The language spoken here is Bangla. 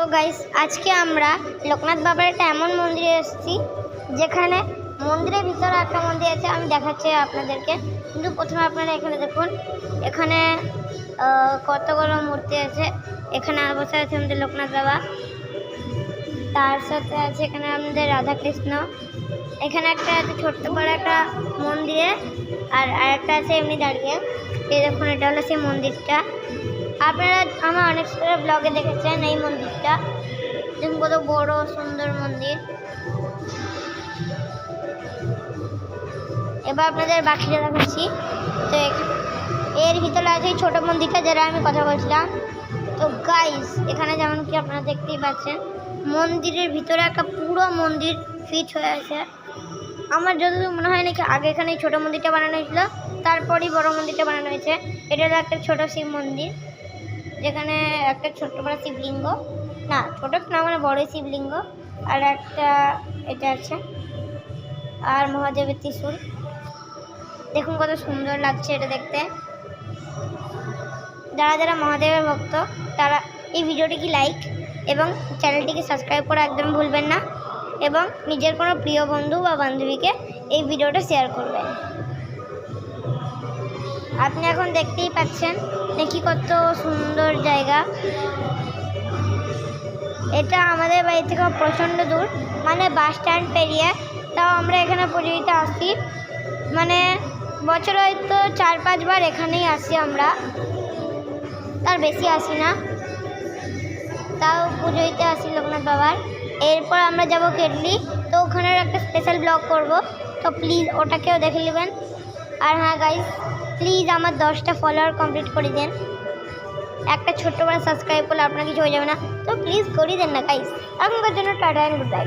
তো গাইস আজকে আমরা লোকনাথ বাবার একটা এমন মন্দিরে এসেছি যেখানে মন্দিরের ভিতরে একটা মন্দির আছে, আমি দেখাচ্ছি আপনাদেরকে। কিন্তু প্রথমে আপনারা এখানে দেখুন, এখানে কতগুলো মূর্তি আছে। এখানে আর বসে আছে আমাদের লোকনাথ বাবা, তার সাথে আছে এখানে আমাদের রাধাকৃষ্ণ। এখানে একটা আছে ছোট্ট বড় একটা মন্দিরে, আর আরেকটা আছে এমনি দাঁড়িয়ে। এই দেখুন, এটা হলো সেই মন্দিরটা। আপনারা আমার অনেক ব্লগে দেখেছেন এই মন্দিরটা, দেখুন কত বড় সুন্দর মন্দির। এবার আপনাদের বাকিটা দেখাচ্ছি। তো এর ভিতরে আছে এই ছোটো মন্দিরটা, যেটা আমি কথা বলছিলাম। তো গাইস এখানে যেমন কি আপনারা দেখতেই পাচ্ছেন, মন্দিরের ভিতরে একটা পুরো মন্দির ফিট হয়ে আছে। আমার যতদূর মনে হয় নাকি আগে এখানে ছোটো মন্দিরটা বানানো হয়েছিল, তারপরই বড় মন্দিরটা বানানো হয়েছে। এটা হলো একটা ছোটো শিব মন্দির, যেখানে একটা ছোট্ট বড় শিবলিঙ্গ, না ছোটো না মানে বড়ই শিবলিঙ্গ, আর একটা এটা আছে, আর মহাদেবের ত্রিশূল। দেখুন কত সুন্দর লাগছে এটা দেখতে। যারা যারা মহাদেবের ভক্ত তারা এই ভিডিওটিকে লাইক এবং চ্যানেলটিকে সাবস্ক্রাইব করা একদম ভুলবেন না, এবং নিজের কোনো প্রিয় বন্ধু বা বান্ধবীকে এই ভিডিওটা শেয়ার করবেন। আপনি এখন দেখতেই পাচ্ছেন নাকি কত সুন্দর জায়গা। এটা আমাদের বাড়ি থেকে প্রচণ্ড দূর, মানে বাস স্ট্যান্ড পেরিয়ে। তাও আমরা এখানে পুজোতে আসি, মানে বছর হয়তো 4-5 বার এখানেই আসি আমরা, তার বেশি আসি না। তাও পুজোতে আসি লোকনাথ বাবার। এরপর আমরা যাব কেটলি, তো ওখানের একটা স্পেশাল ব্লগ করব, তো প্লিজ ওটাকেও দেখে নেবেন। আর হ্যাঁ গাইস, প্লিজ আমার 10টা ফলোয়ার কমপ্লিট করে দেন। একটা ছোট্ট বড় সাবস্ক্রাইব করলে আপনার কিছু হয়ে যাবে না, তো প্লিজ করে দেন না গাইস। এখনকার জন্য টাটা এন্ড গুড বাই।